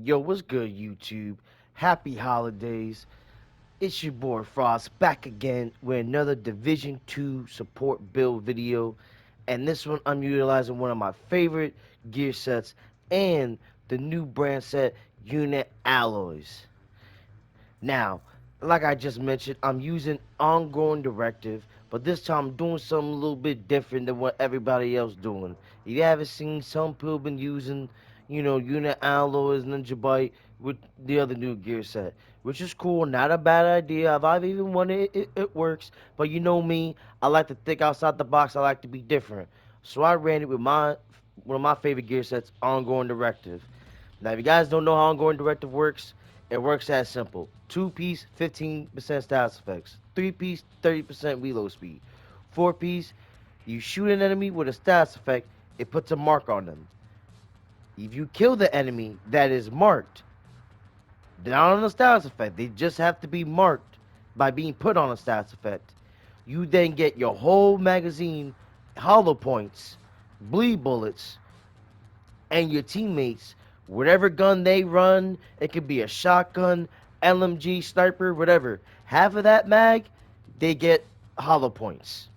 Yo, what's good, YouTube? Happy holidays. It's your boy Frost back again with another Division 2 support build video. And this one, I'm utilizing one of my favorite gear sets and the new brand set, Unit Alloys. Now, like I just mentioned, I'm using ongoing directive, but this time I'm doing something a little bit different than what everybody else doing. If you haven't seen, some people been using, unit alloys, ninja bite with the other new gear set, which is cool, not a bad idea. If I've even wanted it works. But you know me, I like to think outside the box. I like to be different. So I ran it with one of my favorite gear sets, ongoing directive. Now, if you guys don't know how ongoing directive works, it works as simple. Two-piece, 15% status effects. Three-piece, 30% reload speed. Four-piece, you shoot an enemy with a status effect, it puts a mark on them. If you kill the enemy that is marked, not on a status effect, they just have to be marked by being put on a status effect. You then get your whole magazine, hollow points, bleed bullets, and your teammates, whatever gun they run, it could be a shotgun, LMG, sniper, whatever. Half of that mag, they get hollow points.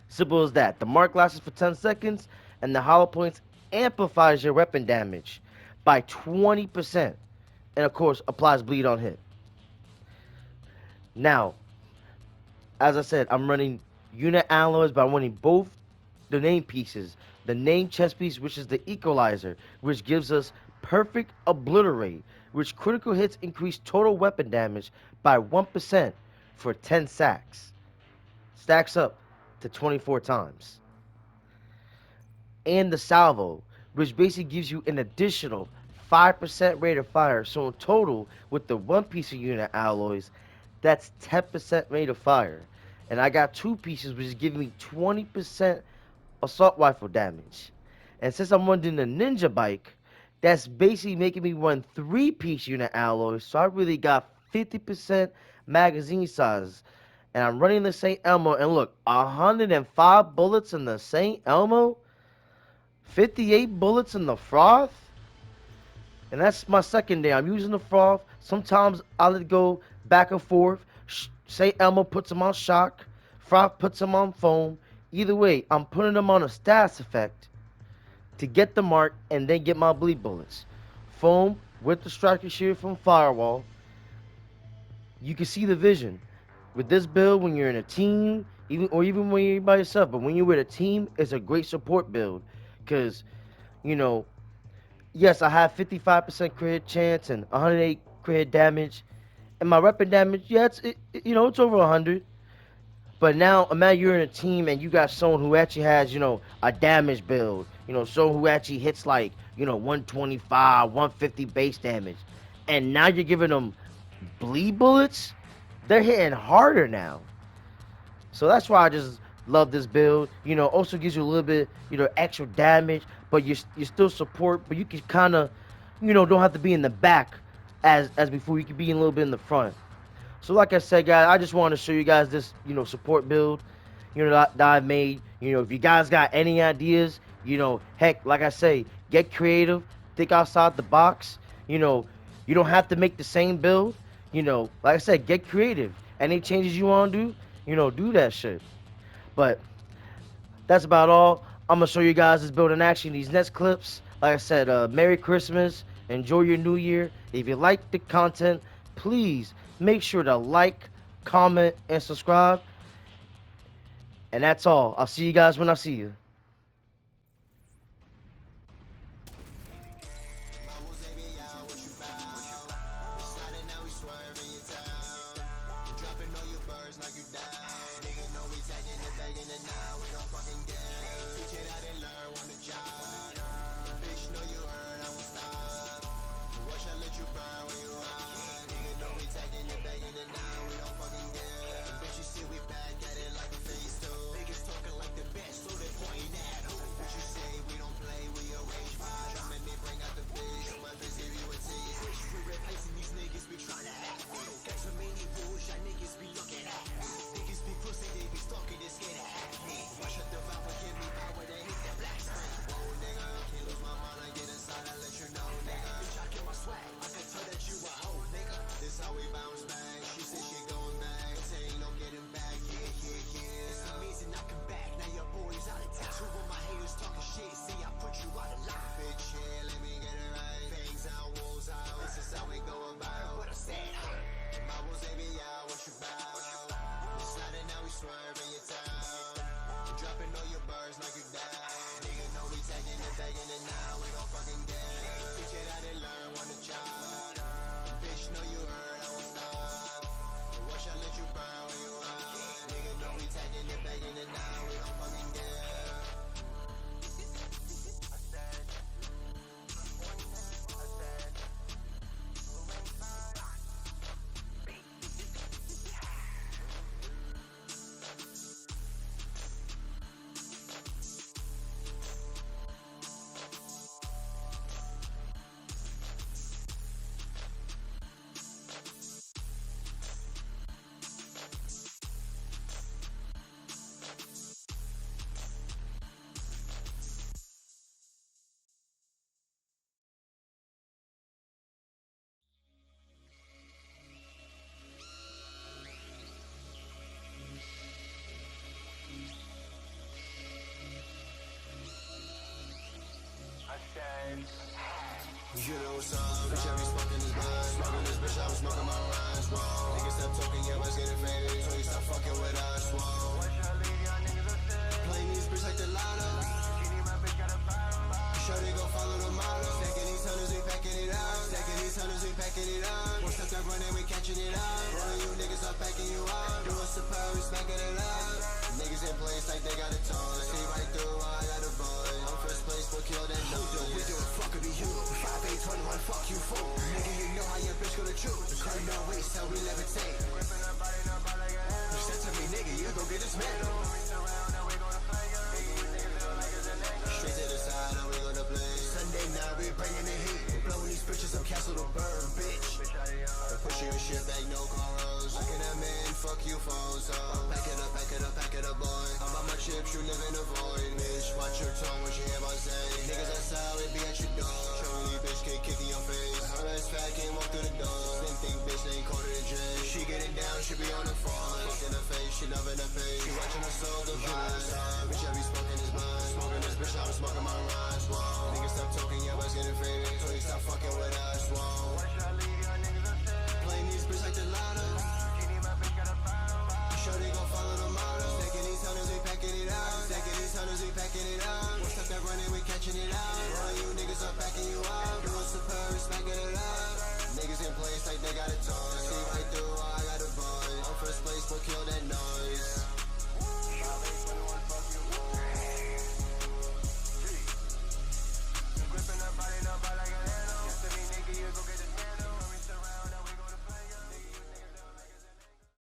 Simple as that. The mark lasts for 10 seconds, and the hollow points amplifies your weapon damage by 20%. And of course, applies bleed on hit. Now, as I said, I'm running unit alloys, but I'm running both the name pieces. The name chest piece, which is the equalizer, which gives us perfect obliterate, which critical hits increase total weapon damage by 1% for 10 sacks. Stacks up to 24 times. And the salvo, which basically gives you an additional 5% rate of fire. So in total, with the one piece of unit alloys, that's 10% rate of fire. And I got two pieces, which is giving me 20% assault rifle damage. And since I'm running the ninja bike, that's basically making me run three-piece unit alloys. So I really got 50% magazine size. And I'm running the St. Elmo. And look, 105 bullets in the St. Elmo, 58 bullets in the Froth. And that's my secondary. I'm using the Froth. Sometimes I let it go back and forth. St. Elmo puts them on shock. Froth puts them on foam. Either way, I'm putting them on a status effect to get the mark and then get my bleed bullets. Foam with the striker shield from Firewall. You can see the vision. With this build, when you're in a team, even when you're by yourself, but when you're with a team, it's a great support build. Because, you know, yes, I have 55% crit chance and 108 crit damage. And my weapon damage, yeah, it's over 100. But now, imagine you're in a team and you got someone who actually has, a damage build. Someone who actually hits like, 125, 150 base damage. And now you're giving them bleed bullets. They're hitting harder now. So that's why I just love this build. Also gives you a little bit, extra damage, but you still support, but you can kind of, don't have to be in the back as before. You can be a little bit in the front. So like I said, guys, I just want to show you guys this, support build, that I've made. If you guys got any ideas, heck, like I say, get creative, think outside the box. You don't have to make the same build. Like I said, get creative. Any changes you want to do, do that shit. But that's about all. I'm going to show you guys this build in action, these next clips. Like I said, Merry Christmas. Enjoy your New Year. If you like the content, please make sure to like, comment, and subscribe. And that's all. I'll see you guys when I see you. You know what's up, bitch, I be smoking this blunt. Smoking this bitch, I was smoking my rhymes, whoa. Niggas stop talking, yeah, let's get it faded. So you stop fucking with us, whoa. Playing these bitch like the lotto. Sure they gon' follow the motto. Stacking these hunters, we packing it up. Stacking these hunters, we packing it up. Won't stop that running, we catching it up. Rolling you niggas up, backing you up. Do us a power, we smacking it up. Niggas in place like they got a toy. See right through, I got a boy. I'm first place, we'll kill that noise. We do it, fuck it be you. 5821, fuck you fool. Nigga, you know how your bitch gonna choose. The curtain no waste, how we levitate. You said to me, nigga, you gon' get dismantled. Straight to the side, now we gonna play. Sunday night, we bringing the heat. We're blowing these bitches up, castle to burn, bitch. They're pushing your shit back, no corals. Looking at man, fuck you, phones. Back it up, back it up, back it up, boy. I'm about my chips, you live in a void, bitch. Watch your tongue, what you hear about say. Niggas outside, we be at your door.